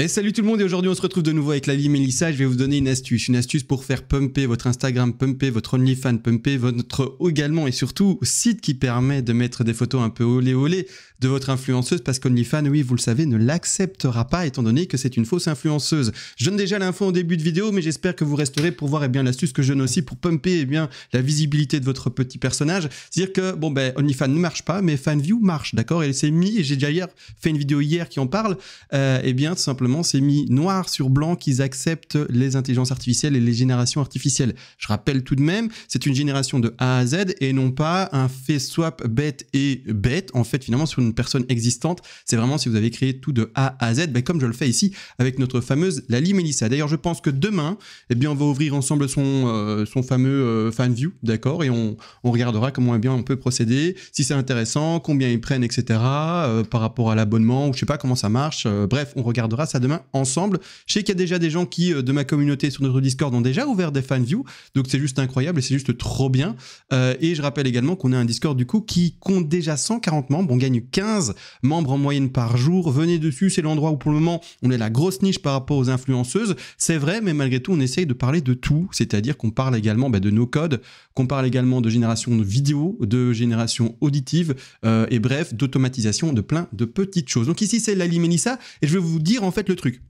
Et salut tout le monde, et aujourd'hui on se retrouve de nouveau avec Lali Mélissa. Je vais vous donner une astuce pour faire pumper votre Instagram, pumper votre OnlyFans, pumper votre également et surtout site qui permet de mettre des photos un peu olé olé de votre influenceuse, parce qu'OnlyFans, oui vous le savez, ne l'acceptera pas étant donné que c'est une fausse influenceuse. Je donne déjà l'info en début de vidéo, mais j'espère que vous resterez pour voir l'astuce que je donne aussi pour pumper la visibilité de votre petit personnage. C'est-à-dire que OnlyFans ne marche pas, mais FanView marche, d'accord? Et c'est mis, et j'ai déjà fait une vidéo hier qui en parle, tout simplement c'est mis noir sur blanc qu'ils acceptent les intelligences artificielles et les générations artificielles. Je rappelle tout de même, c'est une génération de A à Z et non pas un face swap bête et bête, en fait finalement sur une personne existante. C'est vraiment si vous avez créé tout de A à Z, comme je le fais ici avec notre fameuse Lali Mélissa. D'ailleurs je pense que demain, on va ouvrir ensemble son fameux FanView, d'accord, et on regardera comment on peut procéder, si c'est intéressant, combien ils prennent, etc. Par rapport à l'abonnement, ou je sais pas comment ça marche, bref, on regardera ça demain ensemble. Je sais qu'il y a déjà des gens qui, de ma communauté sur notre Discord, ont déjà ouvert des FanView, donc c'est juste incroyable et c'est juste trop bien. Et je rappelle également qu'on a un Discord du coup qui compte déjà 140 membres, on gagne 15 membres en moyenne par jour. Venez dessus, c'est l'endroit où pour le moment on est la grosse niche par rapport aux influenceuses, c'est vrai, mais malgré tout on essaye de parler de tout, c'est-à-dire qu'on parle également de nos codes, qu'on parle également de génération de vidéo, de génération auditive, et bref, d'automatisation de plein de petites choses. Donc ici c'est Lali Mélissa, et je vais vous dire en fait le truc.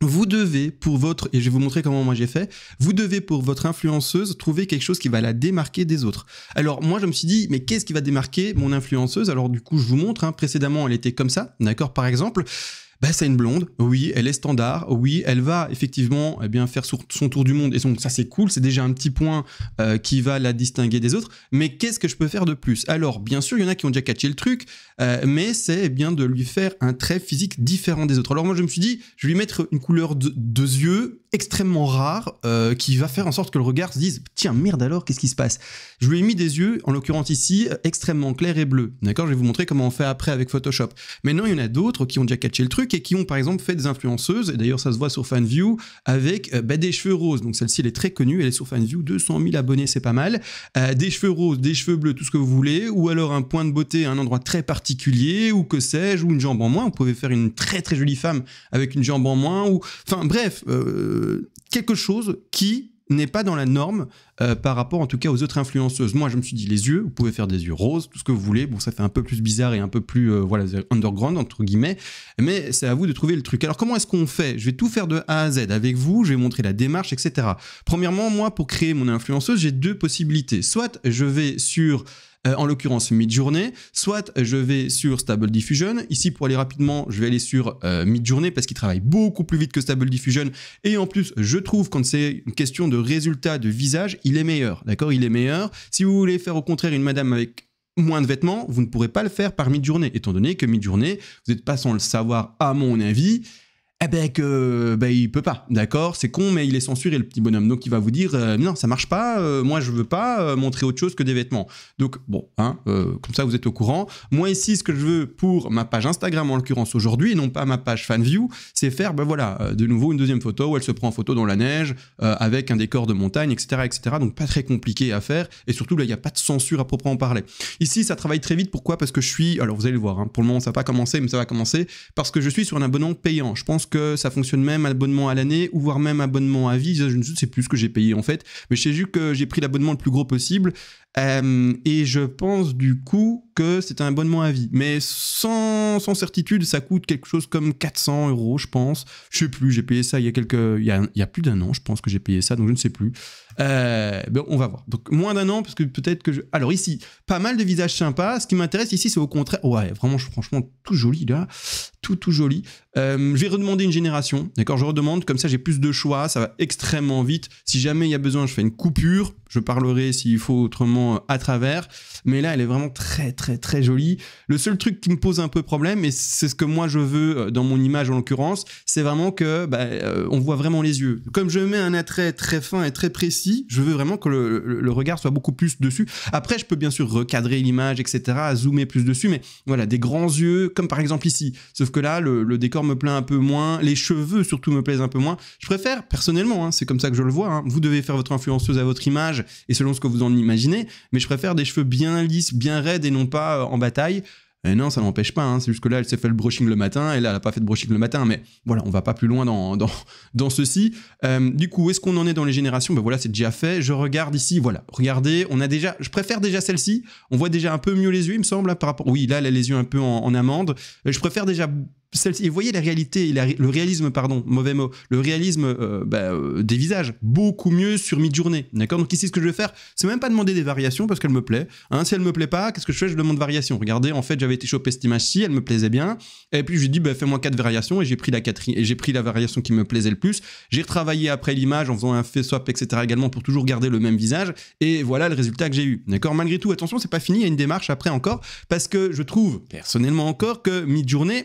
Vous devez pour votre, et je vais vous montrer comment moi j'ai fait, vous devez pour votre influenceuse trouver quelque chose qui va la démarquer des autres. Alors moi je me suis dit, mais qu'est-ce qui va démarquer mon influenceuse? Alors du coup je vous montre, précédemment elle était comme ça, d'accord, par exemple. C'est une blonde, oui, elle est standard, oui, elle va effectivement faire son tour du monde, et donc ça c'est cool, c'est déjà un petit point qui va la distinguer des autres, mais qu'est-ce que je peux faire de plus? Alors bien sûr, il y en a qui ont déjà catché le truc, mais c'est de lui faire un trait physique différent des autres. Alors moi je me suis dit, je vais lui mettre une couleur de yeux extrêmement rare, qui va faire en sorte que le regard se dise, tiens merde alors, qu'est-ce qui se passe? Je lui ai mis des yeux, en l'occurrence ici, extrêmement clairs et bleus, d'accord? Je vais vous montrer comment on fait après avec Photoshop. Maintenant il y en a d'autres qui ont déjà catché le truc, et qui ont par exemple fait des influenceuses, et d'ailleurs ça se voit sur FanView, avec des cheveux roses. Donc celle-ci elle est très connue, elle est sur FanView, 200 000 abonnés, c'est pas mal. Des cheveux roses, des cheveux bleus, tout ce que vous voulez, ou alors un point de beauté à un endroit très particulier, ou que sais-je, ou une jambe en moins. Vous pouvez faire une très très jolie femme avec une jambe en moins, ou enfin bref, quelque chose qui n'est pas dans la norme par rapport en tout cas aux autres influenceuses. Moi je me suis dit les yeux, vous pouvez faire des yeux roses, tout ce que vous voulez, bon ça fait un peu plus bizarre et un peu plus underground entre guillemets, mais c'est à vous de trouver le truc. Alors comment est-ce qu'on fait? Je vais tout faire de A à Z avec vous, je vais montrer la démarche, etc. Premièrement, moi pour créer mon influenceuse, j'ai deux possibilités. Soit je vais sur en l'occurrence Midjourney, soit je vais sur Stable Diffusion. Ici pour aller rapidement je vais aller sur Midjourney parce qu'il travaille beaucoup plus vite que Stable Diffusion, et en plus je trouve quand c'est une question de résultat de visage il est meilleur, d'accord, il est meilleur. Si vous voulez faire au contraire une madame avec moins de vêtements, vous ne pourrez pas le faire par Midjourney, étant donné que Midjourney, vous n'êtes pas sans le savoir à mon avis, il peut pas, d'accord, c'est con mais il est censuré le petit bonhomme, donc il va vous dire non ça marche pas, moi je veux pas montrer autre chose que des vêtements. Donc bon, comme ça vous êtes au courant. Moi ici ce que je veux pour ma page Instagram en l'occurrence aujourd'hui, et non pas ma page FanView, c'est faire de nouveau une deuxième photo où elle se prend en photo dans la neige avec un décor de montagne, etc., etc. Donc pas très compliqué à faire, et surtout là il n'y a pas de censure à proprement parler. Ici ça travaille très vite, pourquoi? Parce que je suis, alors vous allez le voir, pour le moment ça n'a pas commencé mais ça va commencer, parce que je suis sur un abonnement payant. Je pense que ça fonctionne même abonnement à l'année, ou voire même abonnement à vie, je ne sais plus ce que j'ai payé en fait, mais je sais juste que j'ai pris l'abonnement le plus gros possible, et je pense du coup que c'est un abonnement à vie, mais sans certitude, ça coûte quelque chose comme 400 € je pense, je sais plus, j'ai payé ça il y a plus d'un an je pense que j'ai payé ça, donc je ne sais plus. On va voir, donc moins d'un an parce que peut-être que alors ici, pas mal de visages sympas, ce qui m'intéresse ici c'est au contraire, ouais vraiment franchement tout joli là, tout joli. Je vais redemander une génération, d'accord, je redemande, comme ça j'ai plus de choix, ça va extrêmement vite, si jamais il y a besoin je fais une coupure, je parlerai s'il faut autrement à travers, mais là elle est vraiment très très très jolie. Le seul truc qui me pose un peu problème, et c'est ce que moi je veux dans mon image en l'occurrence, c'est vraiment que on voit vraiment les yeux. Comme je mets un attrait très fin et très précis, je veux vraiment que le regard soit beaucoup plus dessus. Après je peux bien sûr recadrer l'image, etc., zoomer plus dessus, mais voilà, des grands yeux comme par exemple ici, sauf que là le décor me plaît un peu moins, les cheveux surtout me plaisent un peu moins. Je préfère personnellement, c'est comme ça que je le vois, vous devez faire votre influenceuse à votre image et selon ce que vous en imaginez, mais je préfère des cheveux bien lisses, bien raides et non pas en bataille. Et non, ça n'empêche pas, hein. C'est juste que là, elle s'est fait le brushing le matin, et là, elle n'a pas fait de brushing le matin, mais voilà, on va pas plus loin dans ceci. Du coup, où est-ce qu'on en est dans les générations? Ben voilà, c'est déjà fait. Je regarde ici, voilà, regardez, on a déjà, je préfère déjà celle-ci, on voit déjà un peu mieux les yeux, il me semble, là, par rapport, oui, là, elle a les yeux un peu en amande. Je préfère déjà celle-ci. Et vous voyez la réalité, le réalisme, pardon, mauvais mot, le réalisme des visages, beaucoup mieux sur Midjourney, d'accord? Donc ici, ce que je vais faire, c'est même pas demander des variations parce qu'elle me plaît, hein. Si elle me plaît pas, qu'est-ce que je fais? Je demande variation. Regardez, en fait, j'avais été chopé cette image-ci, elle me plaisait bien, et puis je lui dis, bah, fais-moi 4 variations, et j'ai pris la variation qui me plaisait le plus. J'ai retravaillé après l'image en faisant un face swap, etc. également pour toujours garder le même visage, et voilà le résultat que j'ai eu, d'accord? Malgré tout, attention, c'est pas fini, il y a une démarche après encore, parce que je trouve, personnellement encore, que Midjourney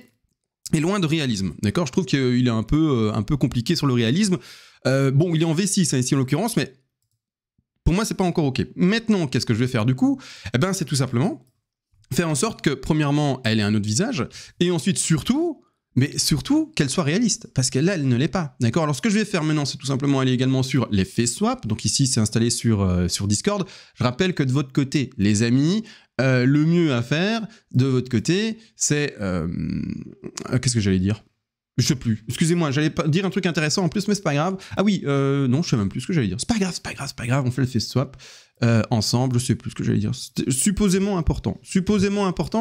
est loin de réalisme, d'accord? Je trouve qu'il est un peu compliqué sur le réalisme. Bon, il est en V6 hein, ici en l'occurrence, mais pour moi, c'est pas encore OK. Maintenant, qu'est-ce que je vais faire du coup? Eh ben, c'est tout simplement faire en sorte que, premièrement, elle ait un autre visage, et ensuite, surtout, qu'elle soit réaliste, parce que là, elle ne l'est pas, d'accord? Alors, ce que je vais faire maintenant, c'est tout simplement aller également sur les face swap. Donc ici, c'est installé sur Discord. Je rappelle que de votre côté, les amis, le mieux à faire de votre côté, c'est... qu'est-ce que j'allais dire? Je sais plus. Excusez-moi, j'allais pas dire un truc intéressant en plus, mais c'est pas grave. Ah oui, non, je sais même plus ce que j'allais dire. C'est pas grave, on fait le face swap ensemble, je sais plus ce que j'allais dire. C'était supposément important,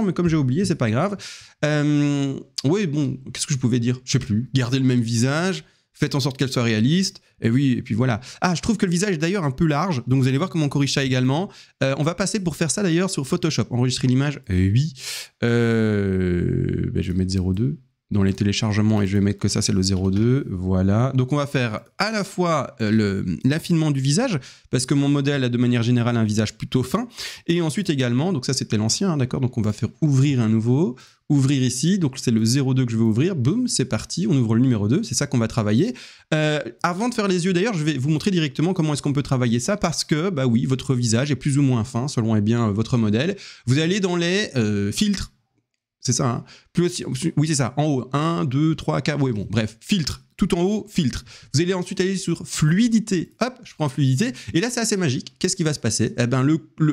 mais comme j'ai oublié, c'est pas grave. Oui, bon, qu'est-ce que je pouvais dire? Je sais plus. Gardez le même visage, faites en sorte qu'elle soit réaliste, et oui, et puis voilà. Ah, je trouve que le visage est d'ailleurs un peu large, donc vous allez voir comment on corrige ça également. On va passer pour faire ça d'ailleurs sur Photoshop. Enregistrer l'image, oui. Je vais mettre 0,2 dans les téléchargements et je vais mettre que ça c'est le 0,2, voilà. Donc on va faire à la fois l'affinement du visage, parce que mon modèle a de manière générale un visage plutôt fin, et ensuite également, donc ça c'était l'ancien, hein, d'accord, donc on va faire ouvrir un nouveau, ouvrir ici, donc c'est le 0,2 que je vais ouvrir, boum, c'est parti, on ouvre le numéro 2, c'est ça qu'on va travailler. Avant de faire les yeux d'ailleurs, je vais vous montrer directement comment est-ce qu'on peut travailler ça, parce que, bah oui, votre visage est plus ou moins fin, selon bien votre modèle. Vous allez dans les filtres, c'est ça, hein. Oui, c'est ça, en haut, 1, 2, 3, 4, oui, bon, bref, filtre, tout en haut, filtre. Vous allez ensuite aller sur fluidité, hop, je prends fluidité, et là c'est assez magique. Qu'est-ce qui va se passer? Eh ben,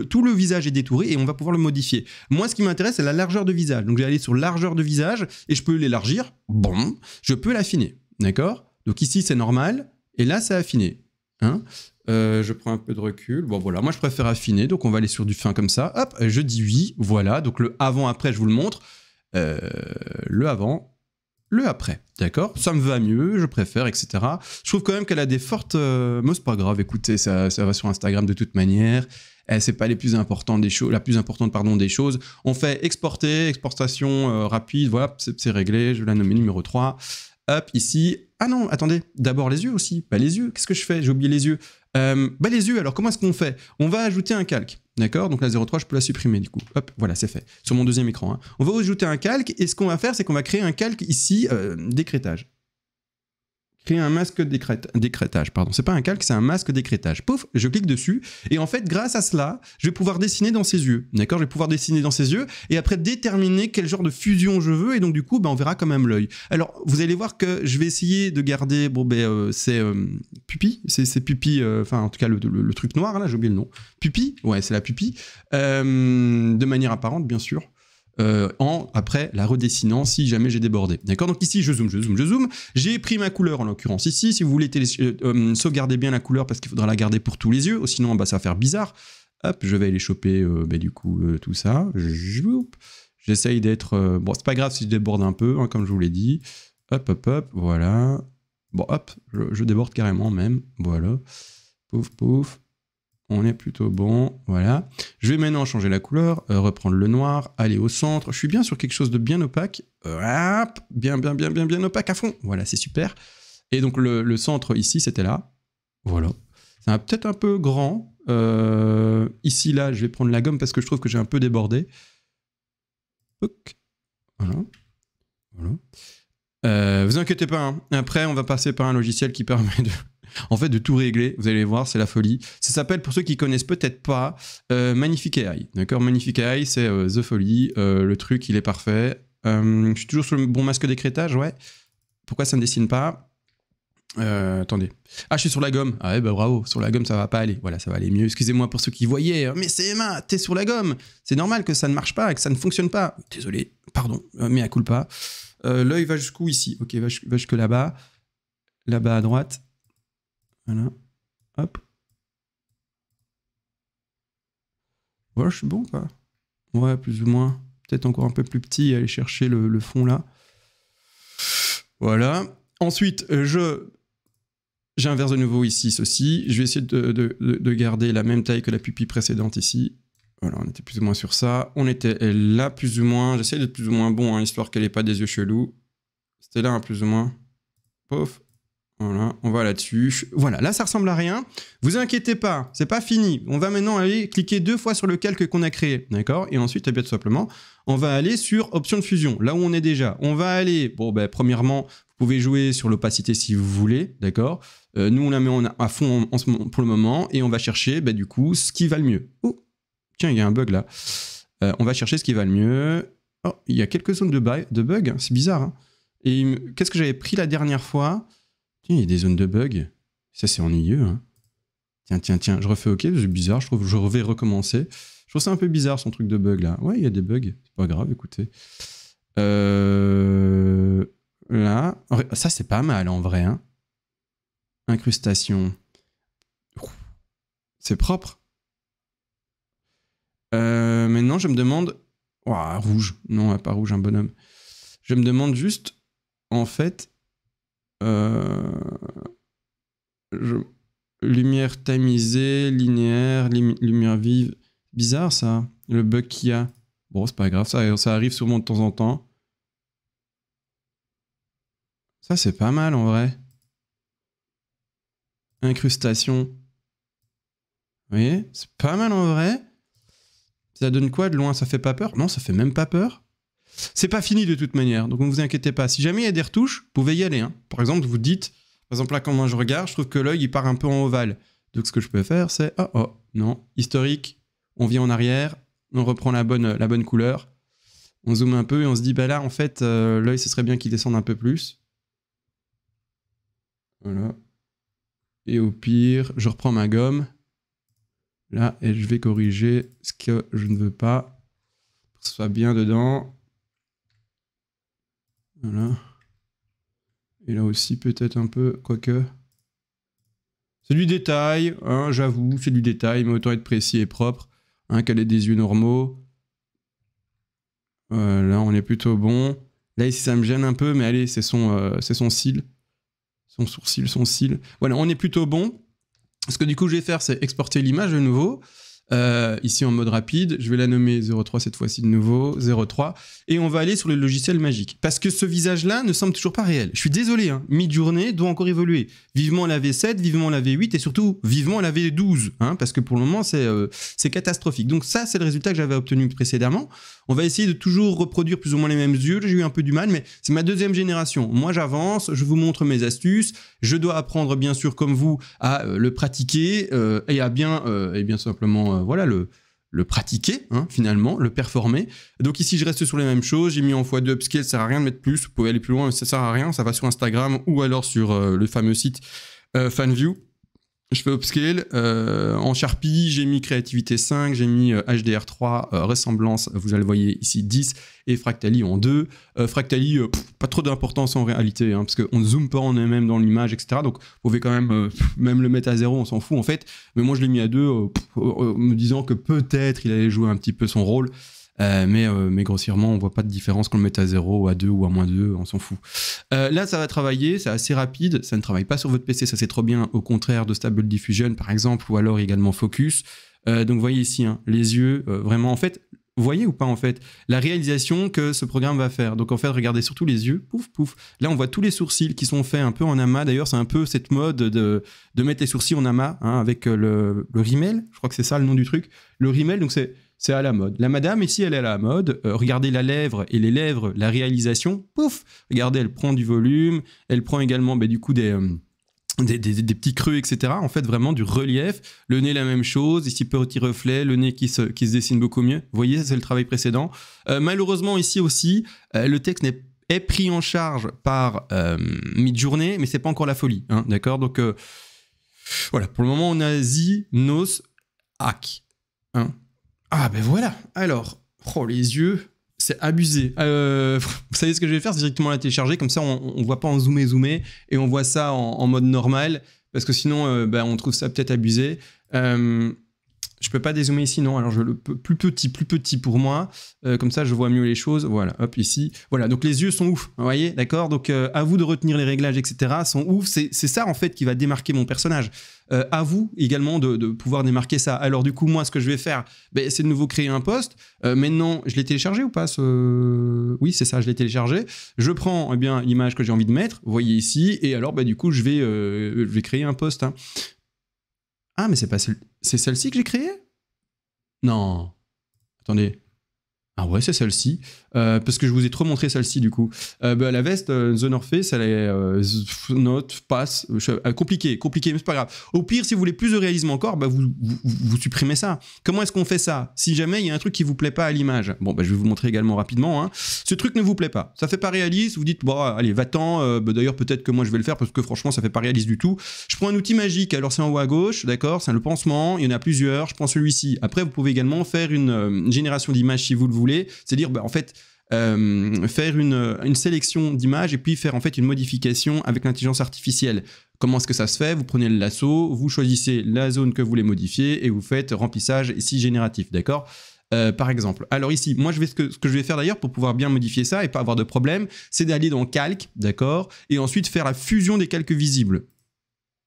tout le visage est détouré et on va pouvoir le modifier. Moi, ce qui m'intéresse, c'est la largeur de visage. Donc, je vais aller sur largeur de visage et je peux l'élargir, bon, je peux l'affiner, d'accord? Donc ici, c'est normal, et là, c'est affiné, hein. Je prends un peu de recul. Bon, voilà, moi je préfère affiner, donc on va aller sur du fin comme ça. Hop, je dis oui, voilà. Donc le avant-après, je vous le montre. Le avant, le après, d'accord? Ça me va mieux, je préfère, etc. Je trouve quand même qu'elle a des fortes... mais c'est pas grave, écoutez, ça va sur Instagram de toute manière. C'est pas les plus importantes des choses, la plus importante, pardon, des choses. On fait exporter, exportation rapide, voilà, c'est réglé. Je vais la nommer numéro 3. Hop, ici. Ah non, attendez, d'abord les yeux aussi. Bah les yeux, qu'est-ce que je fais? J'ai oublié les yeux. Bah les yeux, alors comment est-ce qu'on fait? On va ajouter un calque, d'accord? Donc la 0,3, je peux la supprimer du coup. Hop, voilà, c'est fait. Sur mon deuxième écran, hein. On va ajouter un calque, et ce qu'on va faire, c'est qu'on va créer un calque ici, d'écrêtage. Créer un masque d'écrêtage, pardon. C'est pas un calque, c'est un masque d'écrêtage. Pouf, je clique dessus, et en fait, grâce à cela, je vais pouvoir dessiner dans ses yeux, d'accord? Je vais pouvoir dessiner dans ses yeux, et après déterminer quel genre de fusion je veux, et donc du coup, bah, on verra quand même l'œil. Alors, vous allez voir que je vais essayer de garder, bon, c'est pupille, c'est pupille, enfin, en tout cas, le truc noir, là, j'ai oublié le nom. Pupille, ouais, c'est la pupille, de manière apparente, bien sûr. Après la redessinant si jamais j'ai débordé. D'accord? Donc ici, je zoome. J'ai pris ma couleur en l'occurrence ici. Si vous voulez sauvegarder bien la couleur parce qu'il faudra la garder pour tous les yeux, sinon bah, ça va faire bizarre. Hop, je vais aller choper du coup tout ça. J'essaye d'être... bon, c'est pas grave si je déborde un peu, hein, comme je vous l'ai dit. Hop, voilà. Bon, hop, je déborde carrément même. Voilà. Pouf. On est plutôt bon, voilà. Je vais maintenant changer la couleur, reprendre le noir, aller au centre. Je suis bien sur quelque chose de bien opaque. Bien opaque à fond. Voilà, c'est super. Et donc le centre ici, c'était là. Voilà. C'est peut-être un peu grand. Ici, là, je vais prendre la gomme parce que je trouve que j'ai un peu débordé. Voilà. Vous inquiétez pas, hein. Après, on va passer par un logiciel qui permet de tout régler. Vous allez voir, c'est la folie. Ça s'appelle, pour ceux qui connaissent peut-être pas, Magnific AI. D'accord? Magnific AI, c'est the folie. Le truc, il est parfait. Je suis toujours sur le bon masque d'écrêtage, ouais. Pourquoi ça ne dessine pas? Attendez. Ah, je suis sur la gomme. Ah ouais, bah bravo. Sur la gomme, ça va pas aller. Voilà, ça va aller mieux. Excusez-moi pour ceux qui voyaient. Mais c'est Emma, t'es sur la gomme. C'est normal que ça ne marche pas, que ça ne fonctionne pas. Désolé, pardon, mais à culpa. L'œil va jusqu'où ici? Ok, va jusque là-bas. Là-bas à droite. Voilà. Hop. Voilà, je suis bon, quoi. Ouais, plus ou moins. Peut-être encore un peu plus petit. Aller chercher le fond là. Voilà. Ensuite, j'inverse de nouveau ici ceci. Je vais essayer de garder la même taille que la pupille précédente ici. Voilà, on était plus ou moins sur ça. On était là plus ou moins. J'essaie d'être plus ou moins bon, hein, histoire qu'elle n'ait pas des yeux chelous. C'était là, hein, plus ou moins. Pof. Voilà, on va là-dessus. Voilà, là ça ressemble à rien. Vous inquiétez pas, c'est pas fini. On va maintenant aller cliquer 2 fois sur le calque qu'on a créé, d'accord? Et ensuite, eh bien, tout simplement, on va aller sur option de fusion, là où on est déjà. On va aller, bon ben premièrement, vous pouvez jouer sur l'opacité si vous voulez, d'accord? Nous on la met à fond en ce moment, pour le moment, et on va chercher du coup ce qui va le mieux. Oh, tiens, il y a un bug là. On va chercher ce qui va le mieux. Oh, il y a quelques zones de bug, c'est bizarre. Hein. Et qu'est-ce que j'avais pris la dernière fois? Tiens, il y a des zones de bug. Ça, c'est ennuyeux. Hein. Tiens. Je refais OK. C'est bizarre. Je vais recommencer. Je trouve ça un peu bizarre, son truc de bug, là. Ouais, il y a des bugs. C'est pas grave, écoutez. Là. Ça, c'est pas mal, en vrai. Hein. Incrustation. C'est propre. Maintenant, je me demande... Ouah, rouge. Non, pas rouge, un bonhomme. Je me demande juste, en fait... Lumière tamisée, linéaire, lumière vive. Bizarre ça, le bug qu'il y a. Bon, c'est pas grave, ça arrive sûrement de temps en temps. Ça, c'est pas mal en vrai. Incrustation. Vous voyez, c'est pas mal en vrai. Ça donne quoi de loin? Ça fait pas peur? Non, ça fait même pas peur. C'est pas fini de toute manière, donc ne vous inquiétez pas. Si jamais il y a des retouches, vous pouvez y aller. Hein. Par exemple, vous dites, par exemple là quand moi je regarde, je trouve que l'œil il part un peu en ovale. Donc ce que je peux faire, c'est non, historique, on vient en arrière, on reprend la bonne couleur, on zoome un peu et on se dit bah là en fait l'œil ce serait bien qu'il descende un peu plus. Voilà. Et au pire, je reprends ma gomme là et je vais corriger ce que je ne veux pas pour que ce soit bien dedans. Voilà. Et là aussi, peut-être un peu, quoique. C'est du détail, hein, j'avoue, c'est du détail, mais autant être précis et propre. Hein, qu'elle ait des yeux normaux. Là, on est plutôt bon. Là, ici, ça me gêne un peu, mais allez, c'est son cil. Son sourcil, son cil. Voilà, on est plutôt bon. Ce que du coup, je vais faire, c'est exporter l'image de nouveau. Ici en mode rapide, je vais la nommer 03 cette fois-ci de nouveau, 03, et on va aller sur le logiciel magique. Parce que ce visage-là ne semble toujours pas réel. Je suis désolé, hein, Midjourney doit encore évoluer. Vivement la V7, vivement la V8, et surtout vivement la V12, hein, parce que pour le moment c'est catastrophique. Donc ça, c'est le résultat que j'avais obtenu précédemment. On va essayer de toujours reproduire plus ou moins les mêmes yeux, j'ai eu un peu du mal, mais c'est ma deuxième génération. Moi j'avance, je vous montre mes astuces, je dois apprendre bien sûr comme vous à le pratiquer, et à bien simplement... voilà, le pratiquer, hein, finalement, le performer. Donc ici, je reste sur les mêmes choses. J'ai mis en x2 upscale, ça sert à rien de mettre plus. Vous pouvez aller plus loin, mais ça sert à rien. Ça va sur Instagram ou alors sur le fameux site FanView. Je fais upscale. En Sharpie, j'ai mis créativité 5, j'ai mis HDR3, ressemblance, vous le voyez ici, 10, et Fractali en 2. Fractali, pas trop d'importance en réalité, hein, parce qu'on ne zoome pas en même dans l'image, etc. Donc, vous pouvez quand même, même le mettre à 0, on s'en fout en fait. Mais moi, je l'ai mis à 2, me disant que peut-être il allait jouer un petit peu son rôle. Mais grossièrement, on voit pas de différence qu'on le mette à 0, à 2 ou à -2, on s'en fout. Là, ça va travailler, c'est assez rapide, ça ne travaille pas sur votre PC, ça c'est trop bien, au contraire de Stable Diffusion par exemple, ou alors également Focus. Donc vous voyez ici, hein, les yeux, vraiment, en fait, vous voyez ou pas en fait, la réalisation que ce programme va faire. Donc en fait, regardez surtout les yeux, pouf, pouf. Là, on voit tous les sourcils qui sont faits un peu en amas. D'ailleurs, c'est un peu cette mode de mettre les sourcils en amas, hein, avec le rímel, je crois que c'est ça le nom du truc. Le rímel, donc c'est à la mode. La madame, ici, elle est à la mode. Regardez la lèvre et les lèvres, la réalisation. Pouf! Regardez, elle prend du volume. Elle prend également du coup des petits creux, etc. En fait, vraiment du relief. Le nez, la même chose. Ici, petit reflet. Le nez qui se dessine beaucoup mieux. Vous voyez, c'est le travail précédent. Malheureusement, ici aussi, le texte n'est est pris en charge par Midjourney, mais c'est pas encore la folie, hein, d'accord? Donc voilà, pour le moment on a Zinos Hack. Hein. Ah ben voilà, alors, oh les yeux, c'est abusé. Vous savez ce que je vais faire, c'est directement la télécharger, comme ça on voit pas en zoomer, et on voit ça en mode normal, parce que sinon on trouve ça peut-être abusé. Je peux pas dézoomer ici, non, alors je le peux plus petit pour moi, comme ça je vois mieux les choses, voilà, hop, ici, voilà, donc les yeux sont ouf, vous voyez, d'accord, donc à vous de retenir les réglages, etc., sont ouf, c'est ça en fait qui va démarquer mon personnage, à vous également de pouvoir démarquer ça. Alors du coup, moi, ce que je vais faire, c'est de nouveau créer un post, maintenant, je l'ai téléchargé ou pas, oui, c'est ça, je l'ai téléchargé, je prends, eh bien, l'image que j'ai envie de mettre, vous voyez ici, et alors, du coup, je vais créer un post, hein. Ah, mais c'est pas c'est celle-ci que j'ai créée? Non. Attendez. Ah ouais, c'est celle-ci. Parce que je vous ai trop montré celle-ci, du coup. La veste, The North Face, elle est note, passe, compliqué, mais c'est pas grave. Au pire, si vous voulez plus de réalisme encore, vous supprimez ça. Comment est-ce qu'on fait ça? Si jamais il y a un truc qui vous plaît pas à l'image. Bon, je vais vous montrer également rapidement. Hein. Ce truc ne vous plaît pas. Ça fait pas réaliste. Vous dites, bon, allez, va-t'en. D'ailleurs, peut-être que moi, je vais le faire parce que franchement, ça fait pas réaliste du tout. Je prends un outil magique. Alors, c'est en haut à gauche, d'accord? C'est le pansement. Il y en a plusieurs. Je prends celui-ci. Après, vous pouvez également faire une génération d'images si vous le voulez. C'est-à-dire, en fait, faire une sélection d'images et puis faire en fait une modification avec l'intelligence artificielle. Comment est-ce que ça se fait? Vous prenez le lasso, vous choisissez la zone que vous voulez modifier et vous faites remplissage ici génératif, d'accord? Par exemple. Alors ici, moi, ce que je vais faire d'ailleurs pour pouvoir bien modifier ça et pas avoir de problème, c'est d'aller dans Calque, d'accord? Et ensuite faire la fusion des calques visibles.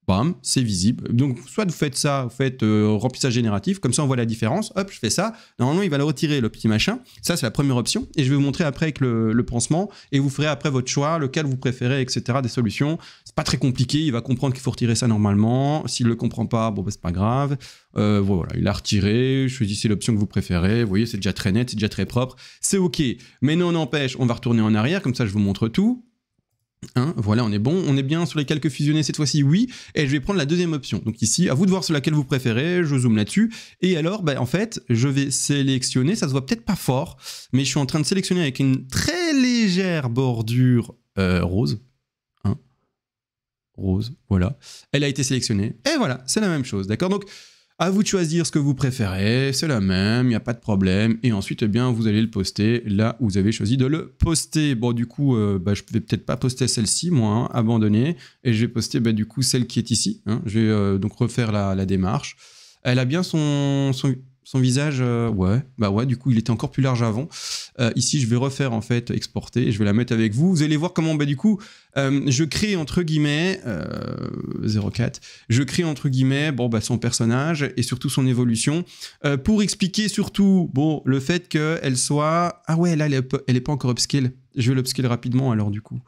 Bam, c'est visible. Donc, soit vous faites ça, vous faites remplissage génératif, comme ça on voit la différence. Hop, je fais ça. Normalement, il va le retirer, le petit machin. Ça, c'est la première option. Et je vais vous montrer après avec le pansement. Et vous ferez après votre choix, lequel vous préférez, etc. des solutions. C'est pas très compliqué. Il va comprendre qu'il faut retirer ça normalement. S'il le comprend pas, bon, c'est pas grave. Voilà, il a retiré. Choisissez l'option que vous préférez. Vous voyez, c'est déjà très net, c'est déjà très propre. C'est OK. Mais non, n'empêche, on va retourner en arrière. Comme ça, je vous montre tout. Hein, voilà, on est bon, on est bien sur les calques fusionnés cette fois-ci, oui, et je vais prendre la deuxième option. Donc ici, à vous de voir sur laquelle vous préférez, je zoome là-dessus, et alors, en fait, je vais sélectionner, ça se voit peut-être pas fort, mais je suis en train de sélectionner avec une très légère bordure rose, hein, rose, voilà, elle a été sélectionnée, et voilà, c'est la même chose, d'accord? Donc, à vous de choisir ce que vous préférez, c'est la même, il n'y a pas de problème. Et ensuite, eh bien, vous allez le poster là où vous avez choisi de le poster. Bon, du coup, je ne vais peut-être pas poster celle-ci, moi, hein, abandonner. Et je vais poster, du coup, celle qui est ici. Hein. Je vais donc refaire la démarche. Elle a bien son visage, ouais, du coup, il était encore plus large avant. Ici, je vais refaire, en fait, exporter, et je vais la mettre avec vous. Vous allez voir comment, du coup, je crée, entre guillemets, 04, je crée, entre guillemets, son personnage, et surtout son évolution, pour expliquer, surtout, le fait qu'elle soit... Ah ouais, là, elle est pas encore upscale. Je vais l'upscale rapidement, alors, du coup.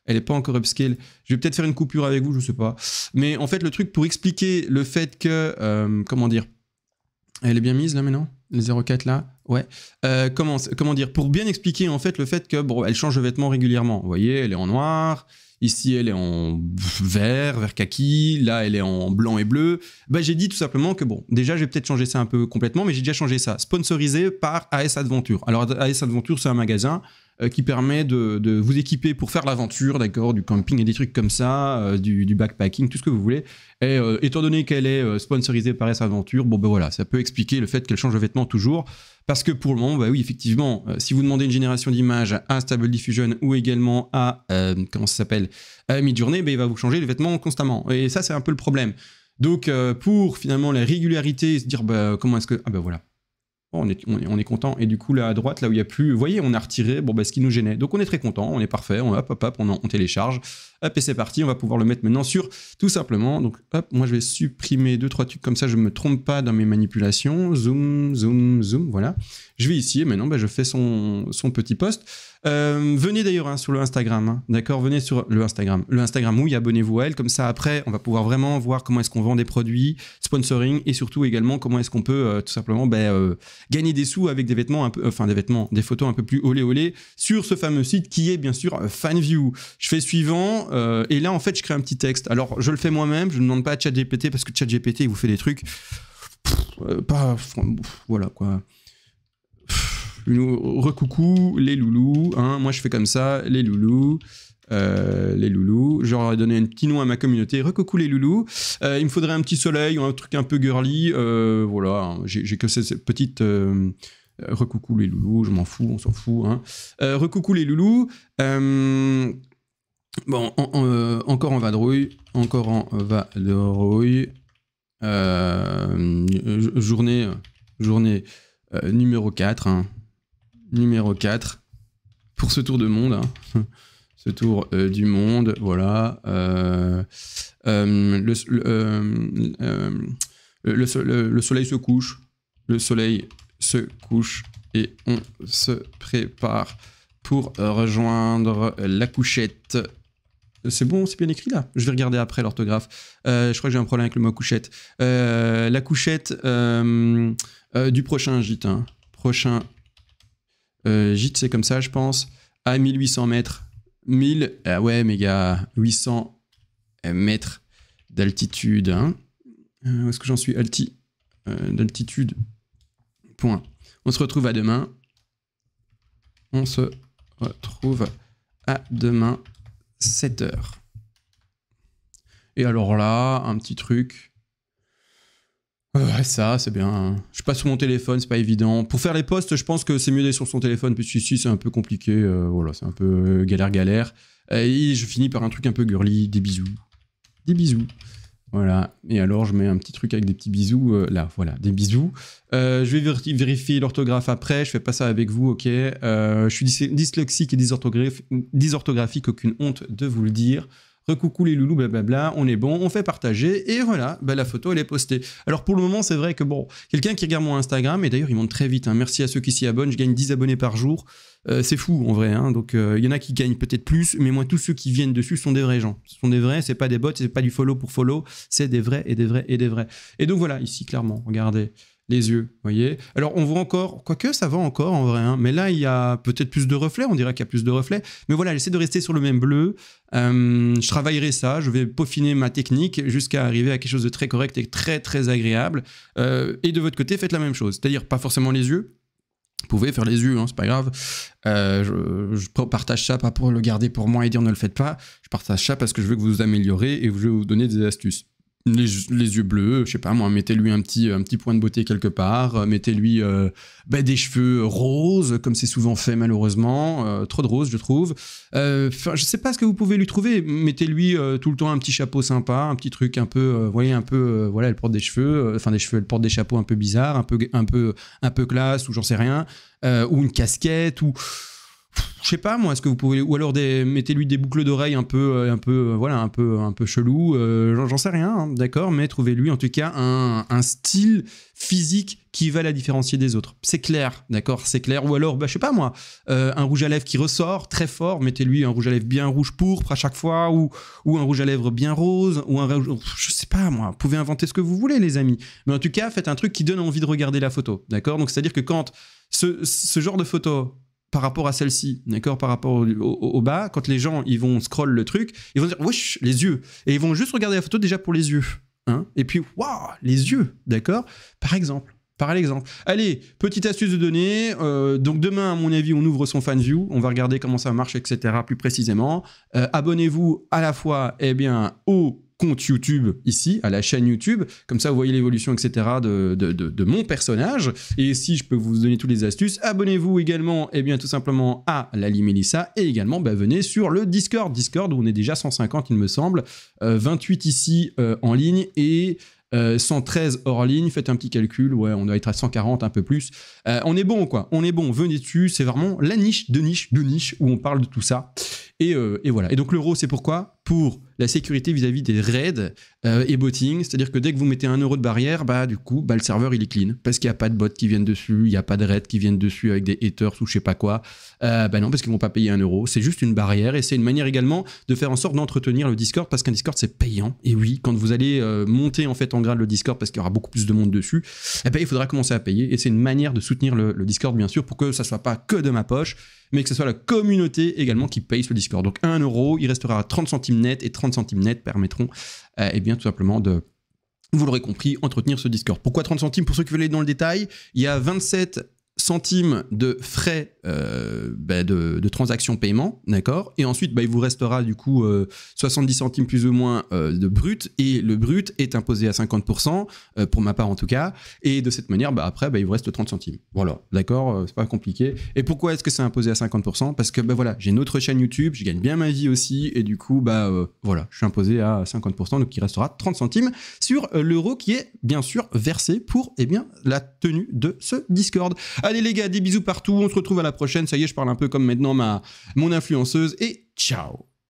Elle n'est pas encore upscale. Je vais peut-être faire une coupure avec vous, je sais pas. Mais, en fait, le truc, pour expliquer le fait que... comment dire? Elle est bien mise là maintenant, les 04 là, ouais. Comment dire, pour bien expliquer en fait le fait que elle change de vêtements régulièrement. Vous voyez, elle est en noir, ici elle est en vert kaki, là elle est en blanc et bleu. J'ai dit tout simplement que déjà je vais peut-être changer ça un peu complètement, mais j'ai déjà changé ça. Sponsorisé par AS Adventure. Alors AS Adventure c'est un magasin qui permet de vous équiper pour faire l'aventure, d'accord, du camping et des trucs comme ça, du backpacking, tout ce que vous voulez. Et étant donné qu'elle est sponsorisée par AS Adventure, voilà, ça peut expliquer le fait qu'elle change de vêtements toujours. Parce que pour le moment, oui, effectivement, si vous demandez une génération d'images à Stable Diffusion ou également à, comment ça s'appelle, Midjourney, il va vous changer les vêtements constamment. Et ça, c'est un peu le problème. Donc, pour finalement la régularité, se dire, comment est-ce que... Ah voilà. On est content. Et du coup, là à droite, là où il n'y a plus, vous voyez, on a retiré ce qui nous gênait. Donc on est très content, on est parfait, on télécharge. Hop, et c'est parti, on va pouvoir le mettre maintenant sur tout simplement. Donc hop, moi je vais supprimer 2-3 trucs comme ça, je ne me trompe pas dans mes manipulations. Zoom, zoom, zoom, voilà. Je vais ici et maintenant je fais son petit post. Venez d'ailleurs sur le Instagram, hein, d'accord? Venez sur le Instagram, oui, abonnez-vous à elle, comme ça après on va pouvoir vraiment voir comment est-ce qu'on vend des produits, sponsoring et surtout également comment est-ce qu'on peut tout simplement gagner des sous avec des vêtements, des photos un peu plus olé sur ce fameux site qui est bien sûr Fanview. Je fais suivant et là en fait je crée un petit texte. Alors je le fais moi-même, je ne demande pas à ChatGPT parce que ChatGPT il vous fait des trucs voilà quoi. Recoucou les loulous, hein, moi je fais comme ça, les loulous. J'aurais donné un petit nom à ma communauté, recoucou les loulous. Il me faudrait un petit soleil ou un truc un peu girly, voilà, hein, j'ai que cette petite recoucou les loulous, je m'en fous, on s'en fout, hein. Recoucou les loulous. Bon, encore en vadrouille, journée numéro 4, hein. Numéro 4 pour ce tour de monde, hein. Ce tour du monde, voilà. Le soleil se couche. Le soleil se couche et on se prépare pour rejoindre la couchette. C'est bon, c'est bien écrit là. Je vais regarder après l'orthographe. Je crois que j'ai un problème avec le mot couchette. La couchette du prochain gîte. Hein. Prochain gîte, c'est comme ça, je pense. À 1800 mètres. 1000, ah ouais, mes gars, 800 mètres d'altitude. Hein. Où est-ce que j'en suis? D'altitude. Point. On se retrouve à demain. On se retrouve à demain, 7h. Et alors là, un petit truc. Ça, c'est bien. Je suis pas sur mon téléphone, c'est pas évident. Pour faire les posts, je pense que c'est mieux d'être sur son téléphone, puisque ici, c'est un peu compliqué. Voilà, c'est un peu galère. Et je finis par un truc un peu girly, des bisous. Des bisous. Voilà. Et alors, je mets un petit truc avec des petits bisous. Là, voilà, des bisous. Je vais vérifier l'orthographe après. Je fais pas ça avec vous, ok. Je suis dyslexique et dysorthographique, aucune honte de vous le dire. Recoucou les loulous, blablabla, on est bon, on fait partager, et voilà, bah, la photo, elle est postée. Alors pour le moment, c'est vrai que bon, quelqu'un qui regarde mon Instagram, et d'ailleurs, il monte très vite, hein, merci à ceux qui s'y abonnent, je gagne 10 abonnés par jour, c'est fou en vrai, hein, donc il y en a qui gagnent peut-être plus, mais moi, tous ceux qui viennent dessus sont des vrais gens. Ce sont des vrais, c'est pas des bots, c'est pas du follow pour follow, c'est des vrais et des vrais et des vrais. Et donc voilà, ici, clairement, regardez. Les yeux, vous voyez. Alors, on voit encore, quoique ça va encore en vrai, hein, mais là, il y a peut-être plus de reflets, on dirait qu'il y a plus de reflets. Mais voilà, j'essaie de rester sur le même bleu. Je travaillerai ça, je vais peaufiner ma technique jusqu'à arriver à quelque chose de très correct et très, très agréable. Et de votre côté, faites la même chose. C'est-à-dire, pas forcément les yeux. Vous pouvez faire les yeux, hein, c'est pas grave. Je partage ça pas pour le garder pour moi et dire ne le faites pas. Je partage ça parce que je veux que vous vous améliorez et je vais vous donner des astuces. Les yeux bleus, je sais pas moi, mettez-lui un petit point de beauté quelque part, mettez-lui des cheveux roses, comme c'est souvent fait malheureusement, trop de roses je trouve. Je sais pas ce que vous pouvez lui trouver, mettez-lui tout le temps un petit chapeau sympa, un petit truc un peu, voilà, elle porte des cheveux, elle porte des chapeaux un peu bizarres, un peu classe, ou j'en sais rien, ou une casquette, ou... Je sais pas moi, est-ce que vous pouvez, ou alors mettez-lui des boucles d'oreilles un peu chelou, j'en sais rien, hein, d'accord, mais trouvez-lui en tout cas un style physique qui va la différencier des autres. C'est clair, d'accord, c'est clair. Ou alors, je sais pas moi, un rouge à lèvres qui ressort très fort, mettez-lui un rouge à lèvres bien rouge pourpre à chaque fois, ou un rouge à lèvres bien rose, ou je sais pas moi, vous pouvez inventer ce que vous voulez les amis. Mais en tout cas, faites un truc qui donne envie de regarder la photo, d'accord. Donc c'est-à-dire que quand ce genre de photo par rapport à celle-ci, d'accord, par rapport au bas, quand les gens ils vont scroll le truc, ils vont dire wesh, les yeux, et ils vont juste regarder la photo déjà pour les yeux, hein, et puis waouh, les yeux, d'accord, par exemple. Allez, petite astuce de données, donc demain à mon avis on ouvre son fan view, on va regarder comment ça marche, etc. plus précisément. Abonnez-vous à la fois au compte YouTube ici, à la chaîne YouTube, comme ça vous voyez l'évolution, etc. de mon personnage, et si je peux vous donner toutes les astuces, abonnez-vous également, tout simplement à Lali Melissa, et également venez sur le Discord où on est déjà 150 il me semble, 28 ici en ligne, et 113 hors ligne, faites un petit calcul, ouais, on doit être à 140, un peu plus. On est bon, quoi, venez dessus, c'est vraiment la niche de niche où on parle de tout ça. Et voilà. Et donc l'euro, c'est pourquoi? Pour la sécurité vis-à-vis des raids et botting, c'est-à-dire que dès que vous mettez 1 euro de barrière, du coup, le serveur il est clean, parce qu'il n'y a pas de bots qui viennent dessus, il n'y a pas de raids qui viennent dessus avec des haters ou je sais pas quoi. Non, parce qu'ils vont pas payer 1 euro, c'est juste une barrière, et c'est une manière également de faire en sorte d'entretenir le Discord, parce qu'un Discord c'est payant. Et oui, quand vous allez monter en fait en grade le Discord, parce qu'il y aura beaucoup plus de monde dessus, il faudra commencer à payer, et c'est une manière de soutenir le Discord bien sûr, pour que ça soit pas que de ma poche, mais que ce soit la communauté également qui paye ce Discord. Donc 1 euro, il restera à 30 centimes net, et 30 centimes net permettront tout simplement de, vous l'aurez compris, entretenir ce Discord. Pourquoi 30 centimes? Pour ceux qui veulent aller dans le détail, il y a 27 centimes de frais de transaction paiement, d'accord? Et ensuite, il vous restera du coup 70 centimes plus ou moins de brut, et le brut est imposé à 50%, pour ma part en tout cas, et de cette manière, après, il vous reste 30 centimes. Voilà, d'accord? C'est pas compliqué. Et pourquoi est-ce que c'est imposé à 50%? Parce que voilà, j'ai une autre chaîne YouTube, je gagne bien ma vie aussi, et du coup, voilà, je suis imposé à 50%, donc il restera 30 centimes sur l'euro qui est bien sûr versé pour la tenue de ce Discord. Allez les gars, des bisous partout, on se retrouve à la prochaine, ça y est, je parle un peu comme maintenant mon influenceuse, et ciao!